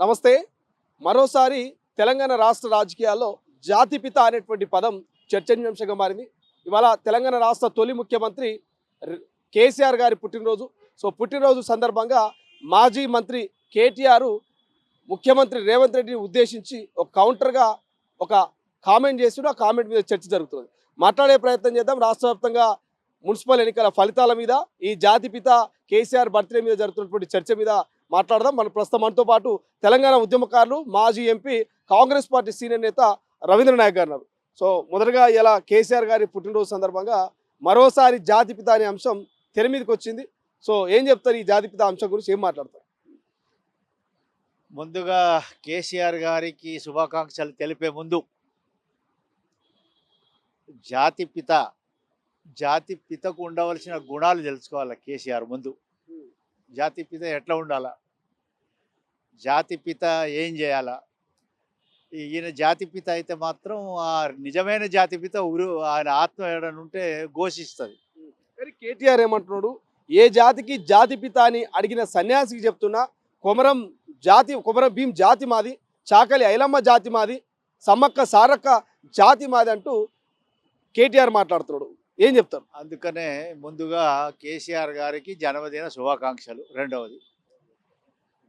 నమస్తే. మరోసారి తెలంగాణ రాష్ట్ర రాజకీయాల్లో జాతిపిత అనేటువంటి పదం చర్చనీయాంశంగా మారింది. ఇవాళ తెలంగాణ రాష్ట్ర తొలి ముఖ్యమంత్రి కేసీఆర్ గారి పుట్టినరోజు. పుట్టినరోజు సందర్భంగా మాజీ మంత్రి కేటీఆర్ ముఖ్యమంత్రి రేవంత్ రెడ్డిని ఉద్దేశించి ఒక కౌంటర్గా ఒక కామెంట్ చేస్తూ ఆ కామెంట్ మీద చర్చ జరుగుతుంది. మాట్లాడే ప్రయత్నం చేద్దాం. రాష్ట్ర వ్యాప్తంగా మున్సిపల్ ఎన్నికల ఫలితాల మీద, ఈ జాతిపిత కేసీఆర్ బర్త్డే మీద జరుగుతున్నటువంటి చర్చ మీద మాట్లాడదాం. ప్రస్తుతం మనతో పాటు తెలంగాణ ఉద్యమకారులు, మాజీ ఎంపీ, కాంగ్రెస్ పార్టీ సీనియర్ నేత రవీంద్ర నాయక్ గారు ఉన్నారు. మొదటగా ఇలా కేసీఆర్ గారి పుట్టినరోజు సందర్భంగా మరోసారి జాతిపిత అనే అంశం తెర మీదకి వచ్చింది. ఏం చెప్తారు ఈ జాతిపిత అంశం గురించి, ఏం మాట్లాడతారు? ముందుగా కేసీఆర్ గారికి శుభాకాంక్షలు తెలిపే ముందు జాతిపితకు ఉండవలసిన గుణాలు తెలుసుకోవాలి. కేసీఆర్ ముందు జాతిపిత ఎట్లా ఉండాలా, జాతిపిత ఏం చేయాలా. ఈయన జాతిపిత అయితే మాత్రం ఆ నిజమైన జాతిపిత ఆయన ఆత్మ ఏడనుంటే ఘోషిస్తుంది. కానీ కేటీఆర్ ఏమంటున్నాడు, ఏ జాతికి జాతిపిత అని అడిగిన సన్యాసికి చెప్తున్నా, కొమరం భీం జాతి మాది, చాకలి ఐలమ్మ జాతి మాది, సమ్మక్క సారక్క జాతి మాది అంటూ కేటీఆర్ మాట్లాడుతున్నాడు. ఏం చెప్తారు? అందుకనే ముందుగా కేసీఆర్ గారికి జన్మదిన శుభాకాంక్షలు. రెండవది,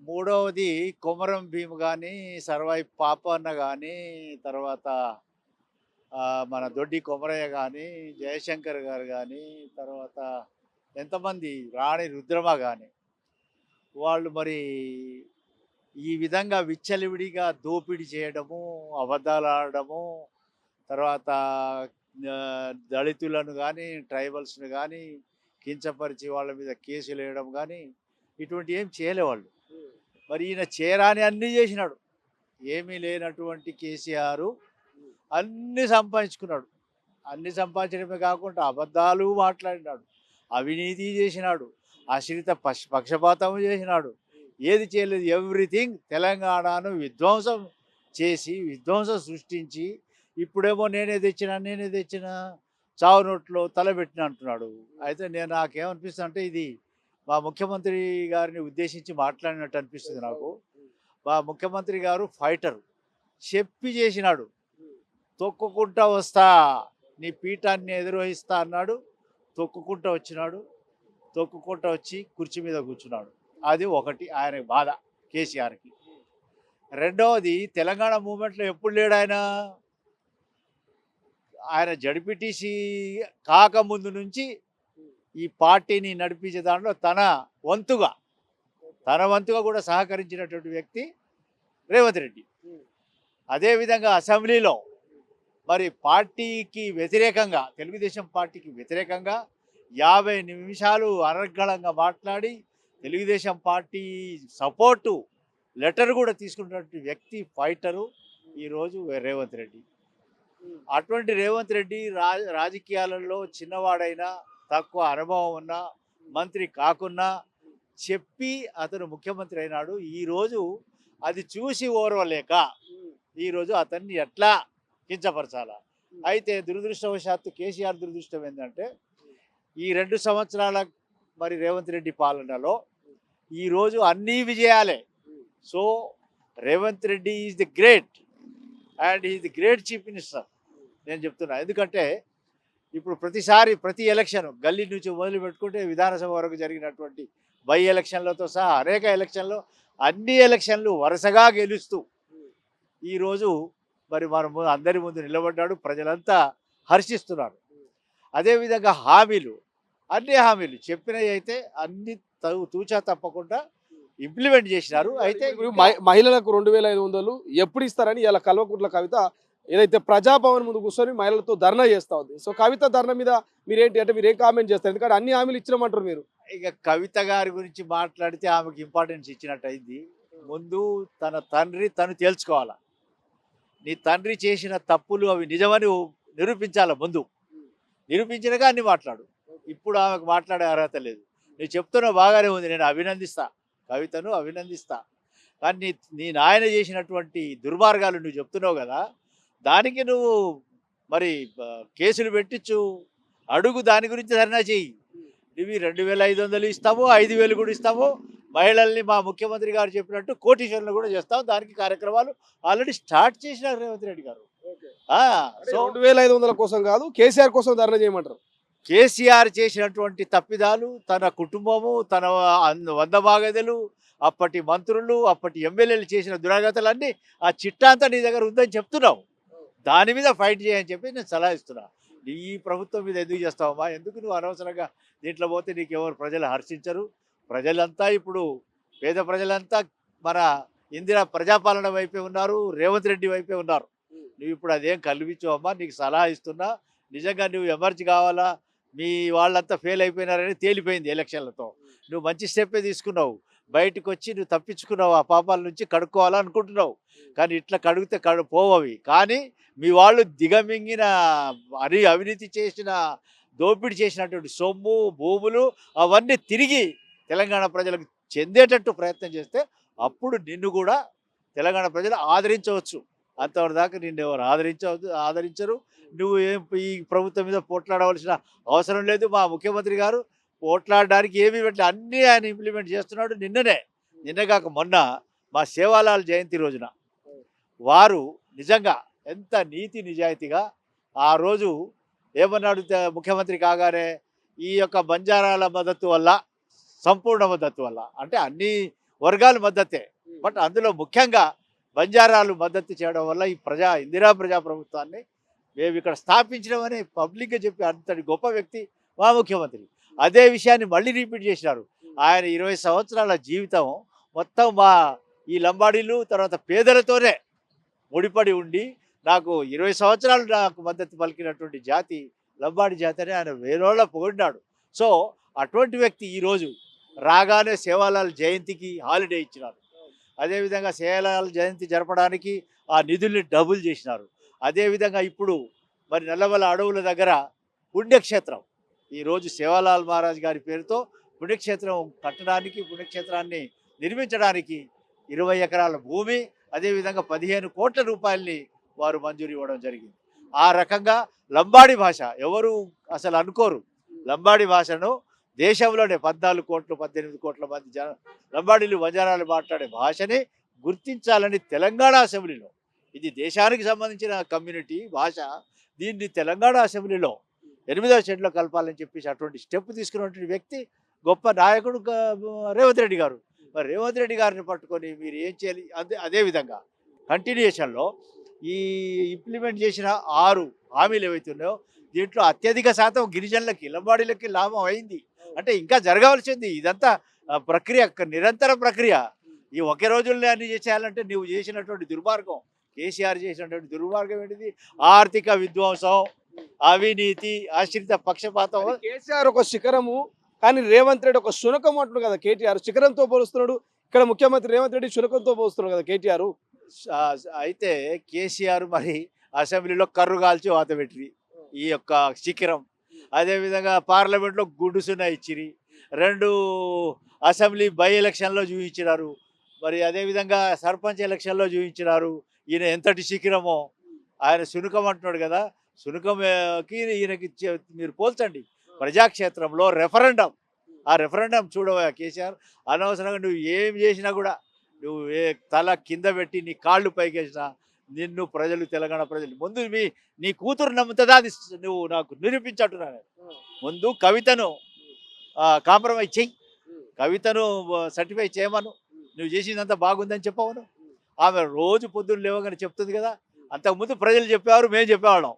మూడవది కొమరం భీమ్ కానీ, సర్వాయి పాపన్న కానీ, తర్వాత మన దొడ్డి కొమరయ్య కానీ, జయశంకర్ గారు కానీ, తర్వాత ఎంతమంది రాణి రుద్రమ కానీ, వాళ్ళు మరి ఈ విధంగా విచ్చలవిడిగా దోపిడీ చేయడము, అబద్ధాలు ఆడడము, తర్వాత దళితులను కానీ, ట్రైబల్స్ను కానీ కించపరిచి వాళ్ళ మీద కేసులు వేయడం కానీ ఇటువంటి ఏం చేయలేవాళ్ళు. మరి ఈయన చేరాని అన్నీ చేసినాడు. ఏమీ లేనటువంటి కేసీఆర్ అన్నీ సంపాదించుకున్నాడు. అన్నీ సంపాదించడమే కాకుండా అబద్ధాలు మాట్లాడినాడు, అవినీతి చేసినాడు, ఆశ్రిత పక్షపాతం చేసినాడు. ఏది చేయలేదు. ఎవ్రీథింగ్ తెలంగాణను విధ్వంసం చేసి, విధ్వంసం సృష్టించి, ఇప్పుడేమో నేనే తెచ్చిన చావు నోట్లో తలబెట్టిన అంటున్నాడు. అయితే నాకేమనిపిస్తుంది అంటే, ఇది మా ముఖ్యమంత్రి గారిని ఉద్దేశించి మాట్లాడినట్టు అనిపిస్తుంది నాకు. మా ముఖ్యమంత్రి గారు ఫైటర్, చెప్పి చేసినాడు. తొక్కుకుంటా వస్తా, నీ పీఠాన్ని ఎదుర్వహిస్తా అన్నాడు. తొక్కుకుంటా వచ్చినాడు. తొక్కుకుంటా వచ్చి కుర్చీ మీద కూర్చున్నాడు. అది ఒకటి ఆయన బాధ కేసీఆర్కి. రెండవది, తెలంగాణ మూమెంట్లో ఎప్పుడు లేడు ఆయన. ఆయన జడ్పీటీసీ కాకముందు నుంచి ఈ పార్టీని నడిపించే దాంట్లో తన వంతుగా కూడా సహకరించినటువంటి వ్యక్తి రేవంత్ రెడ్డి. అదేవిధంగా అసెంబ్లీలో మరి పార్టీకి వ్యతిరేకంగా, తెలుగుదేశం పార్టీకి వ్యతిరేకంగా 50 నిమిషాలు అనర్గళంగా మాట్లాడి తెలుగుదేశం పార్టీ సపోర్టు లెటర్ కూడా తీసుకున్నటువంటి వ్యక్తి, ఫైటరు ఈరోజు రేవంత్ రెడ్డి. అటువంటి రేవంత్ రెడ్డి రాజకీయాలలో చిన్నవాడైనా, తక్కువ అనుభవం ఉన్న మంత్రి కాకున్నా చెప్పి అతను ముఖ్యమంత్రి అయినాడు. ఈరోజు అది చూసి ఓర్వలేక ఈరోజు అతన్ని ఎట్లా కించపరచాలా. అయితే దురదృష్టవశాత్తు కేసీఆర్ దురదృష్టం ఏంటంటే, ఈ 2 సంవత్సరాల మరి రేవంత్ రెడ్డి పాలనలో ఈరోజు అన్నీ విజయాలే. So Revanth Reddy is the great and is the great chief minister నేను చెప్తున్నా. ఎందుకంటే ఇప్పుడు ప్రతి ఎలక్షన్, గల్లీ నుంచి మొదలు పెట్టుకుంటే విధానసభ వరకు జరిగినటువంటి బై ఎలక్షన్లతో సహా అనేక ఎలక్షన్లు, అన్ని ఎలక్షన్లు వరుసగా గెలుస్తూ ఈరోజు మరి మన అందరి ముందు నిలబడ్డాడు. ప్రజలంతా హర్షిస్తున్నారు. అదేవిధంగా అన్ని హామీలు చెప్పినవి అయితే అన్ని తూచా తప్పకుండా ఇంప్లిమెంట్ చేసినారు. అయితే మహిళలకు 2500 ఎప్పుడు ఇస్తారని ఇలా కల్వకుంట్ల కవిత ఏదైతే ప్రజాభవన్ ముందు కూర్చొని మహిళలతో ధర్నా చేస్తూ ఉంది. కవిత ధర్నా మీద మీరేంటి అంటే మీరేం కామెంట్ చేస్తారు? ఎందుకంటే అన్ని హామీలు ఇచ్చినామంటారు మీరు. ఇక కవిత గారి గురించి మాట్లాడితే ఆమెకి ఇంపార్టెన్స్ ఇచ్చినట్టు అయింది. ముందు తన తండ్రి తను తేల్చుకోవాలా. నీ తండ్రి చేసిన తప్పులు అవి నిజమని నిరూపించాలా. ముందు నిరూపించినగా అన్ని మాట్లాడు. ఇప్పుడు ఆమెకు మాట్లాడే అర్హత లేదు. నువ్వు చెప్తున్నావు బాగానే ఉంది, నేను కవితను అభినందిస్తా. కానీ నీ నాయన చేసినటువంటి దుర్మార్గాలు నువ్వు చెప్తున్నావు కదా, దానికి నువ్వు మరి కేసులు పెట్టించు, అడుగు, దాని గురించి ధర్నా చెయ్యి. నువ్వు 2500 ఇస్తావో 5000 కూడా ఇస్తావో మహిళల్ని మా ముఖ్యమంత్రి గారు చెప్పినట్టు కోటీశ్వరులు కూడా చేస్తాం. దానికి కార్యక్రమాలు ఆల్రెడీ స్టార్ట్ చేసినారు రేవంత్ రెడ్డి గారు. సో 2500 కోసం కాదు, కేసీఆర్ కోసం ధర్నా చేయమంటారు. కేసీఆర్ చేసినటువంటి తప్పిదాలు, తన కుటుంబము, తన వంద బాగదులు, అప్పటి మంత్రులు, అప్పటి ఎమ్మెల్యేలు చేసిన దురాగతాలన్నీ ఆ చిట్టా అంతా నీ దగ్గర ఉందని చెప్తున్నావు. దాని మీద ఫైట్ చేయని చెప్పి నేను సలహా ఇస్తున్నా. ఈ ప్రభుత్వం మీద ఎందుకు చేస్తావమ్మా? ఎందుకు నువ్వు అనవసరంగా దీంట్లో పోతే నీకు ఎవరు ప్రజలు హర్షించరు. ప్రజలంతా ఇప్పుడు పేద ప్రజలంతా మన ఇందిరా ప్రజాపాలన వైపే ఉన్నారు, రేవంత్ రెడ్డి వైపే ఉన్నారు. నువ్వు ఇప్పుడు అదేం కల్పించవమ్మా, నీకు సలహా ఇస్తున్నా. నిజంగా నువ్వు ఎమర్జీ కావాలా, మీ వాళ్ళంతా ఫెయిల్ అయిపోయినారని తేలిపోయింది ఎలక్షన్లతో. నువ్వు మంచి స్టెప్పే తీసుకున్నావు, బయటకు వచ్చి నువ్వు తప్పించుకున్నావు, ఆ పాపాల నుంచి కడుక్కోవాలనుకుంటున్నావు. కానీ ఇట్లా కడిగితే పోవవి. కానీ మీ వాళ్ళు దిగమింగిన అవినీతి చేసిన, దోపిడీ చేసినటువంటి సొమ్ము, భూములు అవన్నీ తిరిగి తెలంగాణ ప్రజలకు చెందేటట్టు ప్రయత్నం చేస్తే అప్పుడు నిన్ను కూడా తెలంగాణ ప్రజలు ఆదరించవచ్చు. అంతవరకు దాకా నిన్ను ఎవరు ఆదరించరు. నువ్వు ఈ ప్రభుత్వం మీద పోట్లాడవలసిన అవసరం లేదు. మా ముఖ్యమంత్రి గారు పోట్లాడడానికి ఏమీ పెట్టలే, అన్నీ ఆయన ఇంప్లిమెంట్ చేస్తున్నాడు. నిన్న కాక మొన్న మా సేవాలాల్ జయంతి రోజున వారు నిజంగా ఎంత నీతి నిజాయితీగా ఆ రోజు ఏమన్నాడు ముఖ్యమంత్రి కాగానే, ఈ యొక్క బంజారాల మద్దతు వల్ల, సంపూర్ణ మద్దతు వల్ల, అంటే అన్ని వర్గాల మద్దతే, బట్ అందులో ముఖ్యంగా బంజారాలు మద్దతు చేయడం వల్ల ఈ ఇందిరా ప్రజా ప్రభుత్వాన్ని మేము ఇక్కడ స్థాపించడమని పబ్లిక్గా చెప్పి అంతటి గొప్ప వ్యక్తి మా ముఖ్యమంత్రి. అదే విషయాన్ని మళ్ళీ రిపీట్ చేసినారు. ఆయన 20 సంవత్సరాల జీవితం మొత్తం మా ఈ లంబాడీలు, తర్వాత పేదలతోనే ముడిపడి ఉండి నాకు 20 సంవత్సరాలు నాకు మద్దతు పలికినటువంటి జాతి లంబాడి జాతి అని ఆయన వేరేళ్ళ పొగిడినాడు. సో అటువంటి వ్యక్తి ఈరోజు రాగానే సేవాలాల్ జయంతికి హాలిడే ఇచ్చినారు. అదేవిధంగా సేవాలాల్ జయంతి జరపడానికి ఆ నిధుల్ని డబుల్ చేసినారు. అదేవిధంగా ఇప్పుడు మరి నల్లమల అడవుల దగ్గర పుణ్యక్షేత్రం, ఈరోజు సేవాలాల్ మహారాజ్ గారి పేరుతో పుణ్యక్షేత్రం కట్టడానికి, పుణ్యక్షేత్రాన్ని నిర్మించడానికి 20 ఎకరాల భూమి, అదేవిధంగా 15 కోట్ల రూపాయలని వారు మంజూరు ఇవ్వడం జరిగింది. ఆ రకంగా లంబాడి భాష ఎవరు అసలు అనుకోరు. లంబాడి భాషను దేశంలోనే 14 కోట్లు 18 కోట్ల మంది లంబాడీలు, బంజారాలు మాట్లాడే భాషని గుర్తించాలని తెలంగాణ అసెంబ్లీలో, ఇది దేశానికి సంబంధించిన కమ్యూనిటీ భాష, దీన్ని తెలంగాణ అసెంబ్లీలో 8వ షెడ్యూల్లో కలపాలని చెప్పేసి అటువంటి స్టెప్ తీసుకున్నటువంటి వ్యక్తి గొప్ప నాయకుడు రేవంత్ రెడ్డి గారు. మరి రేవంత్ రెడ్డి గారిని పట్టుకొని మీరు ఏం చేయాలి? అదేవిధంగా కంటిన్యూషన్లో ఈ ఇంప్లిమెంట్ చేసిన 6 హామీలు ఏవైతే ఉన్నాయో దీంట్లో అత్యధిక శాతం గిరిజనులకి, లంబాడీలకి లాభం అయింది. అంటే ఇంకా జరగవలసింది. ఇదంతా ప్రక్రియ, నిరంతర ప్రక్రియ. ఈ ఒకే రోజుల్లో అన్ని చేసేయాలంటే నువ్వు చేసినటువంటి దుర్మార్గం, కేసీఆర్ చేసినటువంటి దుర్మార్గం ఏంటిది? ఆర్థిక విధ్వంసం, అవినీతి, ఆశ్రిత పక్షపాతం. కేసీఆర్ ఒక శిఖరము, కానీ రేవంత్ రెడ్డి ఒక శునకం అంటున్నాడు కదా. కేటీఆర్ శిఖరంతో పోలుస్తున్నాడు, ఇక్కడ ముఖ్యమంత్రి రేవంత్ రెడ్డి శునకంతో పోలుస్తున్నాడు కదా కేటీఆర్. అయితే కేసీఆర్ మరి అసెంబ్లీలో కర్రు కాల్చి వాత పెట్టిరి ఈ యొక్క శిఖరం. అదేవిధంగా పార్లమెంట్లో గుడ్డుసున్న ఇచ్చిరి, 2 అసెంబ్లీ బై ఎలక్షన్లో చూపించినారు, మరి అదేవిధంగా సర్పంచ్ ఎలక్షన్లో చూపించినారు. ఈయన ఎంతటి శిఖరమో, ఆయన శునకం అంటున్నాడు కదా. శునకంకి ఈయనకి మీరు పోల్చండి. ప్రజాక్షేత్రంలో రెఫరెండం, ఆ రెఫరెండం చూడవా కేసీఆర్. అనవసరంగా నువ్వు ఏం చేసినా కూడా, నువ్వు తల కింద పెట్టి నీ కాళ్ళు పైకేసినా నిన్ను ప్రజలు, తెలంగాణ ప్రజలు ముందు నీ కూతురు నమ్ముతుందా అది నువ్వు నాకు నిరూపించట్టున్నాను. ముందు కవితను కాంప్రమైజ్ చెయ్యి, కవితను సర్టిఫై చేయమను, నువ్వు చేసిందంతా బాగుందని చెప్పవను. ఆమె రోజు పొద్దున్న లేవగానే చెప్తుంది కదా. అంతకుముందు ప్రజలు చెప్పేవారు, మేము చెప్పేవాళ్ళం.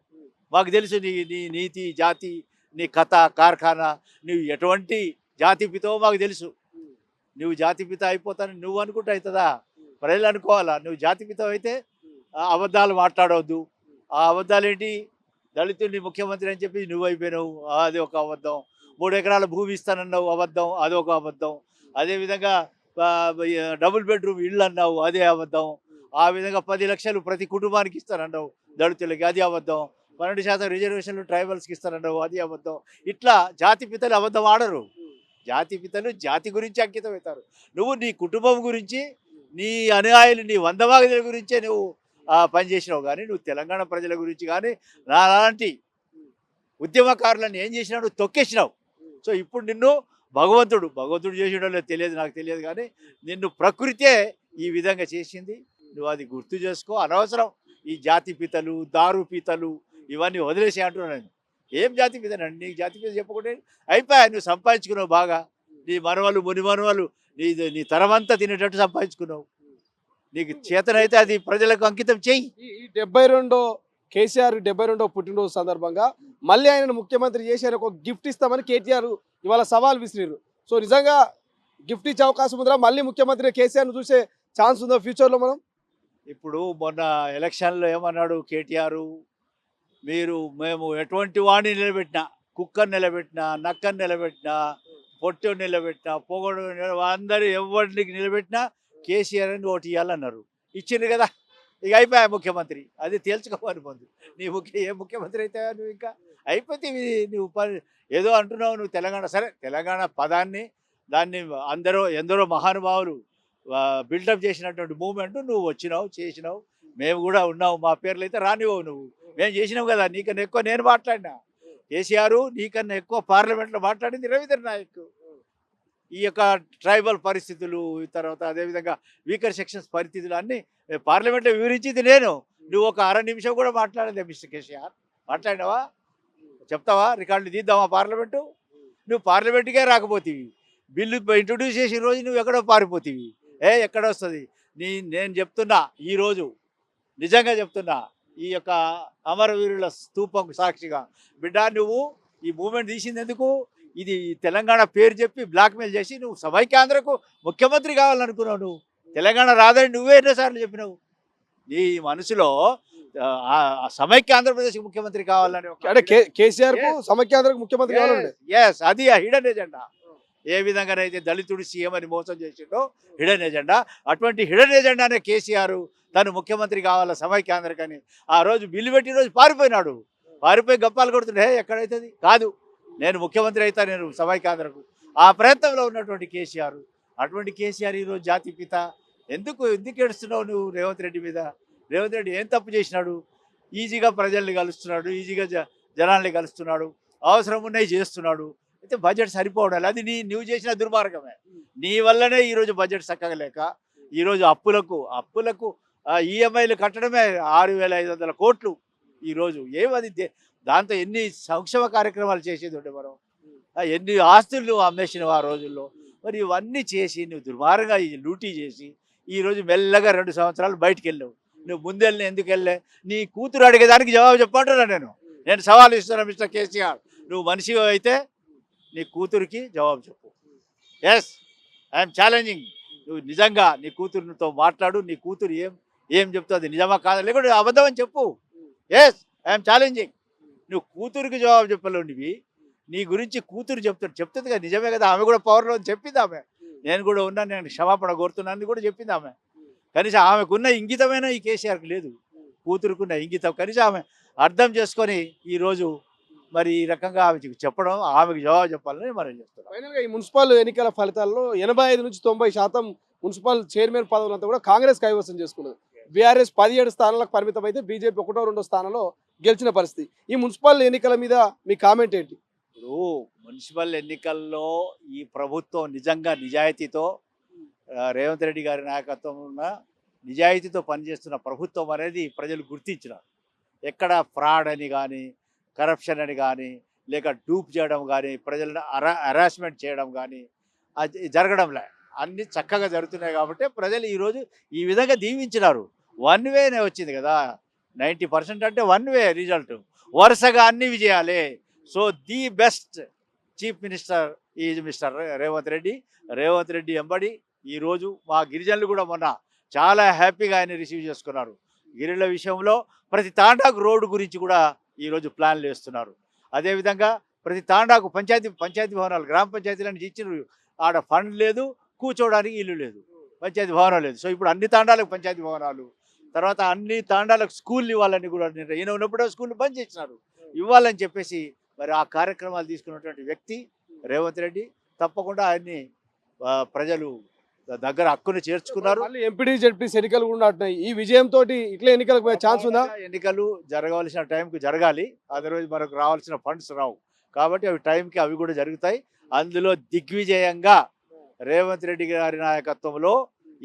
మాకు తెలుసు నీ నీతి, జాతి, నీ కథ, కార్ఖానా, నువ్వు ఎటువంటి జాతిపితో మాకు తెలుసు. నువ్వు జాతిపిత అయిపోతానని నువ్వు అనుకుంటే అవుతుందా? ప్రజలు అనుకోవాలా. నువ్వు జాతిపిత అయితే అబద్ధాలు మాట్లాడవద్దు. ఆ అబద్ధాలు ఏంటి? దళితుడిని ముఖ్యమంత్రి అని చెప్పి నువ్వు అయిపోయినావు, అది ఒక అబద్ధం. 3 ఎకరాల భూమి ఇస్తానన్నావు, అబద్ధం, అదొక అబద్ధం. అదేవిధంగా డబుల్ బెడ్రూమ్ ఇళ్ళు అన్నావు, అదే అబద్ధం. ఆ విధంగా 10 లక్షలు ప్రతి కుటుంబానికి ఇస్తానన్నావు దళితులకి, అది అబద్ధం. 12% రిజర్వేషన్లు ట్రైబల్స్కి ఇస్తానన్నావు, అది అబద్ధం. ఇట్లా జాతిపితలు అబద్ధం ఆడరు. జాతిపితలు జాతి గురించి అంకితం అవుతారు. నువ్వు నీ కుటుంబం గురించి, నీ అనుయాయులు, నీ 100 వాగదుల గురించే నువ్వు పనిచేసినావు. కానీ నువ్వు తెలంగాణ ప్రజల గురించి కానీ నాలాంటి ఉద్యమకారులను ఏం చేసినావు? నువ్వు తొక్కేసినావు. సో ఇప్పుడు నిన్ను భగవంతుడు చేసిండో లేదో తెలియదు, నాకు తెలియదు, కానీ నిన్ను ప్రకృతే ఈ విధంగా చేసింది. నువ్వు అది గుర్తు చేసుకో. అనవసరం ఈ జాతి పితలు, దారు పితలు ఇవన్నీ వదిలేసి అంటున్నాను. ఏం జాతి పితనండి? నీకు జాతి పిత చెప్పకుండా అయిపోయా. నువ్వు సంపాదించుకున్నావు బాగా. నీ మనవలు ముని మనవలు నీ తరమంతా తినేటట్టు సంపాదించుకున్నావు. నీకు చేతనైతే అది ప్రజలకు అంకితం చెయ్యి. ఈ 72 కేసీఆర్ 72వ పుట్టినరోజు సందర్భంగా మళ్ళీ ఆయనను ముఖ్యమంత్రి చేసి ఆయన ఒక గిఫ్ట్ ఇస్తామని కేటీఆర్ ఇవాళ సవాల్ విసిరారు. సో నిజంగా గిఫ్ట్ ఇచ్చే అవకాశం ఉందా? మళ్ళీ ముఖ్యమంత్రి కేసీఆర్ను చూసే ఛాన్స్ ఉందా ఫ్యూచర్లో మనం? ఇప్పుడు మొన్న ఎలక్షన్లో ఏమన్నాడు కేటీఆర్? మేము ఎటువంటి వాడిని నిలబెట్టినా, కుక్కని నిలబెట్టినా, నక్కని నిలబెట్టినా, పొట్టని నిలబెట్టినా, పొగడు అందరూ ఎవరికి నిలబెట్టినా కేసీఆర్ అని ఓటు ఇవ్వాలన్నారు. ఇచ్చిండ్రు కదా, ఇక అయిపోయా ముఖ్యమంత్రి. అది తేల్చుకోవాలి ముందు. ఏ ముఖ్యమంత్రి అయితే నువ్వు ఇంకా అయిపోతే నువ్వు ఏదో అంటున్నావు నువ్వు తెలంగాణ. సరే, తెలంగాణ పదాన్ని దాన్ని ఎందరో మహానుభావులు బిల్డప్ చేసినటువంటి మూమెంట్ నువ్వు వచ్చినావు, చేసినావు. మేము కూడా ఉన్నావు. మా పేర్లు అయితే రానివ్వవు నువ్వు. మేము చేసినావు కదా. నీకన్నా ఎక్కువ నేను మాట్లాడినా. కేసీఆర్ నీకన్నా ఎక్కువ పార్లమెంట్లో మాట్లాడింది రవీంద్ర నాయక్. ఈ యొక్క ట్రైబల్ పరిస్థితులు, తర్వాత అదేవిధంగా వీకర్ సెక్షన్స్ పరిస్థితులు అన్నీ పార్లమెంట్లో వివరించింది నేను. నువ్వు ఒక అర నిమిషం కూడా మాట్లాడలేదు మిస్టర్ కేసీఆర్. మాట్లాడినావా? చెప్తావా? రికార్డులు తీద్దామా పార్లమెంటు? నువ్వు పార్లమెంటుకే రాకపోతీవి. బిల్లు ఇంట్రొడ్యూస్ చేసిన రోజు నువ్వు ఎక్కడో పారిపోతీవి. ఎక్కడ వస్తుంది? నేను చెప్తున్నా, ఈరోజు నిజంగా చెప్తున్నా, ఈ యొక్క అమరవీరుల స్తూపం సాక్షిగా, బిడ్డ నువ్వు ఈ మూమెంట్ తీసింది ఎందుకు? ఇది తెలంగాణ పేరు చెప్పి బ్లాక్మెయిల్ చేసి నువ్వు సమైక్యాంధ్రకు ముఖ్యమంత్రి కావాలనుకున్నావు. నువ్వు తెలంగాణ రాదని నువ్వే ఎన్నోసార్లు చెప్పినావు. నీ మనసులో సమైక్య ఆంధ్రప్రదేశ్ ముఖ్యమంత్రి కావాలని అంటే కేసీఆర్ సమైక్యాంధ్రకు ముఖ్యమంత్రి కావాలండి. ఎస్, అది ఆ హిడెన్ ఎజెండా. ఏ విధంగానైతే దళితుడు సీఎం అని మోసం చేసిండో హిడెన్ ఎజెండా, అటువంటి హిడెన్ ఎజెండానే కేసీఆర్ తను ముఖ్యమంత్రి కావాలా సమైక్యాంధ్రకని ఆ రోజు బిల్లు పెట్టి రోజు పారిపోయినాడు. పారిపోయి గప్పాలు కొడుతుండే. ఎక్కడైతుంది? కాదు, నేను ముఖ్యమంత్రి అవుతా, నేను సమైక్యాంధ్రకు. ఆ ప్రయత్నంలో ఉన్నటువంటి కేసీఆర్, అటువంటి కేసీఆర్ ఈరోజు జాతి పిత. ఎందుకు ఏడుస్తున్నావు నువ్వు రేవంత్ రెడ్డి మీద? రేవంత్ రెడ్డి ఏం తప్పు చేసినాడు? ఈజీగా ప్రజల్ని కలుస్తున్నాడు, ఈజీగా జనాల్ని కలుస్తున్నాడు, అవసరం ఉన్నాయి చేస్తున్నాడు. అయితే బడ్జెట్ సరిపోవడాలి. అది నువ్వు చేసిన దుర్మార్గమే. నీ వల్లనే ఈరోజు బడ్జెట్ చక్కగా లేక ఈరోజు అప్పులకు ఈఎంఐలు కట్టడమే 6,500 కోట్లు ఈరోజు. ఏమది? దాంతో ఎన్ని సంక్షేమ కార్యక్రమాలు చేసేది ఉండే మనం. ఎన్ని ఆస్తులు అమ్మేసినవి ఆ రోజుల్లో. మరి ఇవన్నీ చేసి నువ్వు దుర్మార్గంగా లూటీ చేసి ఈరోజు మెల్లగా 2 సంవత్సరాలు బయటికి వెళ్ళావు. నువ్వు ముందెళ్ళి ఎందుకు వెళ్ళే? నీ కూతురు అడిగేదానికి జవాబు చెప్పంటున్నా. నేను సవాల్ ఇస్తున్నా మిస్టర్ కేసీఆర్. నువ్వు మనిషి అయితే నీ కూతురికి జవాబు చెప్పు. Yes, I'm challenging. నువ్వు నిజంగా నీ కూతురుతో మాట్లాడు. నీ కూతురు ఏం చెప్తుంది, నిజమా కాదా, లేకుంటే అబద్ధం అని చెప్పు. Yes, I'm challenging. నువ్వు కూతురికి జవాబు చెప్పలేవు. నీ గురించి కూతురు చెప్తుంది కదా, నిజమే కదా. ఆమె కూడా పవర్లో చెప్పింది. ఆమె నేను కూడా ఉన్నాను, నేను క్షమాపణ కోరుతున్నాను కూడా చెప్పింది ఆమె. కనీసం ఆమెకున్న ఇంగితమైన ఈ కేసీఆర్కి లేదు. కూతురుకున్న ఇంగితం కనీసం ఆమె అర్థం చేసుకొని ఈరోజు మరి ఈ రకంగా ఆమెకి చెప్పడం, ఆమెకు జవాబు చెప్పాలని మనం చెప్తున్నాం. ఫైనల్గా ఈ మున్సిపల్ ఎన్నికల ఫలితాల్లో 85 నుంచి 90% మున్సిపల్ చైర్మన్ పదవులంతా కూడా కాంగ్రెస్ కైవసం చేసుకున్నది. బీఆర్ఎస్ 17 స్థానాలకు పరిమితం అయితే బీజేపీ 1-2 స్థానంలో గెలిచిన పరిస్థితి. ఈ మున్సిపల్ ఎన్నికల మీద మీ కామెంట్ ఏంటి? ఇప్పుడు మున్సిపల్ ఎన్నికల్లో ఈ ప్రభుత్వం నిజంగా నిజాయితీతో, రేవంత్ రెడ్డి గారి నాయకత్వం ఉన్న నిజాయితీతో పనిచేస్తున్న ప్రభుత్వం అనేది ప్రజలు గుర్తించినారు. ఎక్కడ ఫ్రాడ్ అని కానీ, కరప్షన్ అని కానీ, లేక డూప్ చేయడం కానీ, ప్రజలను హరాస్మెంట్ చేయడం కానీ అది జరగడంలే. అన్నీ చక్కగా జరుగుతున్నాయి కాబట్టి ప్రజలు ఈరోజు ఈ విధంగా దీవించినారు. 1 వేనే వచ్చింది కదా. 90% అంటే 1 వే రిజల్ట్. వరుసగా అన్ని విజయాలే. So the best chief minister is mister Revanth Reddy ఎంబడి ఈరోజు మా గిరిజనులు కూడా మొన్న చాలా హ్యాపీగా ఆయన రిసీవ్ చేసుకున్నారు. గిరిజనుల విషయంలో ప్రతి తాండాకు రోడ్డు గురించి కూడా ఈరోజు ప్లాన్లు వేస్తున్నారు. అదేవిధంగా ప్రతి తాండాకు పంచాయతీ భవనాలు, గ్రామ పంచాయతీలను ఇచ్చిన ఆడ ఫండ్ లేదు, కూర్చోవడానికి ఇల్లు లేదు, పంచాయతీ భవనం లేదు. సో ఇప్పుడు అన్ని తాండాలకు పంచాయతీ భవనాలు, తర్వాత అన్ని తాండాలకు స్కూళ్ళు ఇవ్వాలని కూడా ఈయన ఉన్నప్పుడే స్కూళ్ళు బంద్ చేసినారు. ఇవ్వాలని చెప్పేసి మరి ఆ కార్యక్రమాలు తీసుకున్నటువంటి వ్యక్తి రేవంత్ రెడ్డి. తప్పకుండా ఆయన్ని ప్రజలు దగ్గర హక్కును చేర్చుకున్నారు. ఎంపీడీ జెడ్పీసీ ఎన్నికలు కూడా ఉంటున్నాయి. ఈ విజయంతో ఇట్లా ఎన్నికలకు పోయే ఛాన్స్ ఉందా? ఎన్నికలు జరగవలసిన టైంకి జరగాలి, అదర్వైజ్ మనకు రావాల్సిన ఫండ్స్ రావు. కాబట్టి అవి టైంకి అవి కూడా జరుగుతాయి. అందులో దిగ్విజయంగా రేవంత్ రెడ్డి గారి నాయకత్వంలో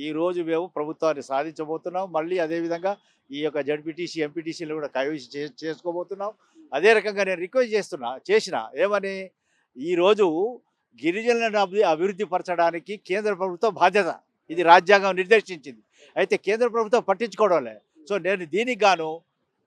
ఈరోజు మేము ప్రభుత్వాన్ని సాధించబోతున్నాం. మళ్ళీ అదేవిధంగా ఈ యొక్క జడ్పీటీసీ ఎంపీటీసీలు కూడా కైవసం చేసుకోబోతున్నాం. అదే రకంగా నేను రిక్వెస్ట్ చేసిన ఏమని, ఈరోజు గిరిజనులను అభివృద్ధి పరచడానికి కేంద్ర ప్రభుత్వం బాధ్యత, ఇది రాజ్యాంగం నిర్దేశించింది. అయితే కేంద్ర ప్రభుత్వం పట్టించుకోవడం లేదు. సో నేను దీనికి గాను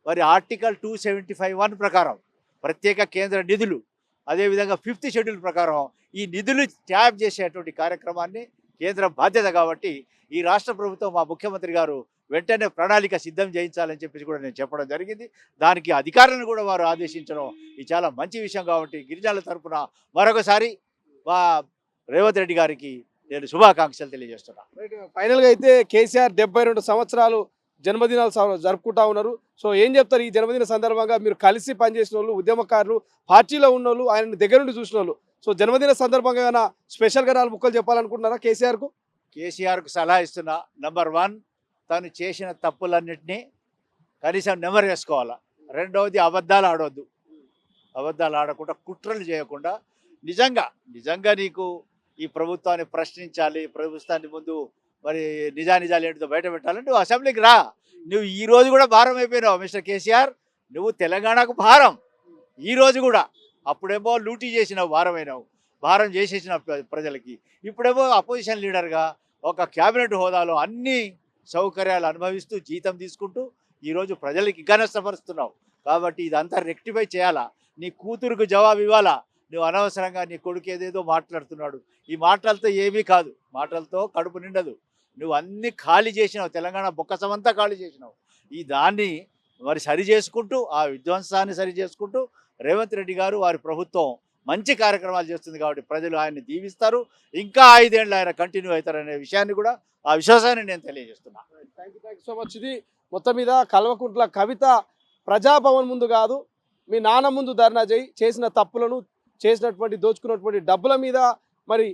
మరి ఆర్టికల్ 275(1) ప్రకారం ప్రత్యేక కేంద్ర నిధులు, అదేవిధంగా 5th షెడ్యూల్ ప్రకారం ఈ నిధులు ట్యాప్ చేసేటువంటి కార్యక్రమాన్ని కేంద్ర బాధ్యత కాబట్టి ఈ రాష్ట్ర ప్రభుత్వం మా ముఖ్యమంత్రి గారు వెంటనే ప్రణాళిక సిద్ధం చేయించాలని చెప్పేసి కూడా నేను చెప్పడం జరిగింది. దానికి అధికారులను కూడా వారు ఆదేశించడం ఇది చాలా మంచి విషయం. కాబట్టి గిరిజనుల తరఫున మరొకసారి మా రేవంత్ రెడ్డి గారికి నేను శుభాకాంక్షలు తెలియజేస్తున్నా. ఫైనల్గా అయితే కేసీఆర్ 72 సంవత్సరాలు జన్మదినాలు జరుపుకుంటా ఉన్నారు. సో ఏం చెప్తారు ఈ జన్మదిన సందర్భంగా? మీరు కలిసి పనిచేసిన వాళ్ళు, ఉద్యమకారులు, పార్టీలో ఉన్న వాళ్ళు, ఆయన దగ్గర నుండి చూసిన వాళ్ళు, సో జన్మదిన సందర్భంగా ఏమైనా స్పెషల్గా 4 ముక్కలు చెప్పాలనుకుంటున్నారా కేసీఆర్కు? కేసీఆర్కు సలహా ఇస్తున్నా. నంబర్ 1, తను చేసిన తప్పులన్నింటినీ కనీసం నెమరు వేసుకోవాలా. రెండవది, అబద్ధాలు ఆడవద్దు. అబద్ధాలు ఆడకుండా, కుట్రలు చేయకుండా నిజంగా నీకు ఈ ప్రభుత్వాన్ని ప్రశ్నించాలి, ప్రభుత్వాన్ని ముందు మరి నిజాలు ఏంటిదో బయట పెట్టాలని నువ్వు అసెంబ్లీకి రా. నువ్వు ఈ రోజు కూడా భారం అయిపోయినావు మిస్టర్ కేసీఆర్. నువ్వు తెలంగాణకు భారం ఈ రోజు కూడా. అప్పుడేమో లూటీ చేసినావు, భారం చేసేసిన ప్రజలకి. ఇప్పుడేమో అపోజిషన్ లీడర్గా ఒక క్యాబినెట్ హోదాలో అన్ని సౌకర్యాలు అనుభవిస్తూ జీతం తీసుకుంటూ ఈరోజు ప్రజలకి ఇంకా నష్టపరుస్తున్నావు. కాబట్టి ఇదంతా రెక్టిఫై చేయాలా. నీ కూతురుకు జవాబు ఇవ్వాలా. నువ్వు అనవసరంగా నీ కొడుకు ఏదేదో మాట్లాడుతున్నాడు. ఈ మాటలతో ఏమీ కాదు, మాటలతో కడుపు నిండదు. నువ్వు అన్ని ఖాళీ చేసినావు, తెలంగాణ బొక్కసమంతా ఖాళీ చేసినావు. దాన్ని మరి సరి చేసుకుంటూ, ఆ విధ్వంసాన్ని సరి చేసుకుంటూ రేవంత్ రెడ్డి గారు, వారి ప్రభుత్వం మంచి కార్యక్రమాలు చేస్తుంది. కాబట్టి ప్రజలు ఆయన్ని దీవిస్తారు. ఇంకా 5 ఏళ్ళు ఆయన కంటిన్యూ అవుతారనే విషయాన్ని కూడా, ఆ విశ్వాసాన్ని నేను తెలియజేస్తున్నా. Thank you so much. ఇది మొత్తం మీద కల్వకుంట్ల కవిత ప్రజాభవన్ ముందు కాదు, మీ నాన్న ముందు ధర్నా చేసిన తప్పులను, చేసినటువంటి దోచుకున్నటువంటి డబ్బుల మీద మరి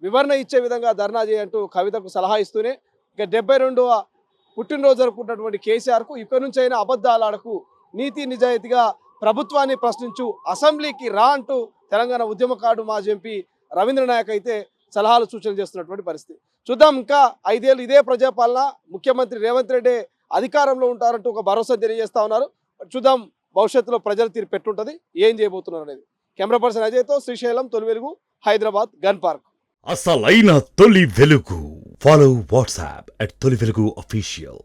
వివరణ ఇచ్చే విధంగా ధర్నా చేయంటూ కవితకు సలహా ఇస్తూనే ఇక 72వ పుట్టినరోజు జరుపుకుంటున్నటువంటి కేసీఆర్కు ఇక్కడి నుంచి అయినా అబద్ధాలు ఆడకు, నీతి నిజాయితీగా ప్రభుత్వాన్ని ప్రశ్నించు, అసెంబ్లీకి రా అంటూ తెలంగాణ ఉద్యమకారుడు మాజీ ఎంపీ రవీంద్ర నాయక్ అయితే సలహాలు సూచనలు చేస్తున్నటువంటి పరిస్థితి. చూద్దాం, ఇంకా 5 ఏళ్ళు ఇదే ప్రజాపాలన, ముఖ్యమంత్రి రేవంత్ రెడ్డి అధికారంలో ఉంటారంటూ ఒక భరోసా తెలియజేస్తా ఉన్నారు. చూద్దాం భవిష్యత్తులో ప్రజల తీరు పెట్టుంటుంది, ఏం చేయబోతున్నారు అనేది. కెమెరా పర్సన్ అజయ్తో శ్రీశైలం, తొలి వెలుగు, హైదరాబాద్, గన్ పార్క్. అసలైన తొలి వెలుగు. ఫాలో వాట్సాప్ @తొలి వెలుగు official.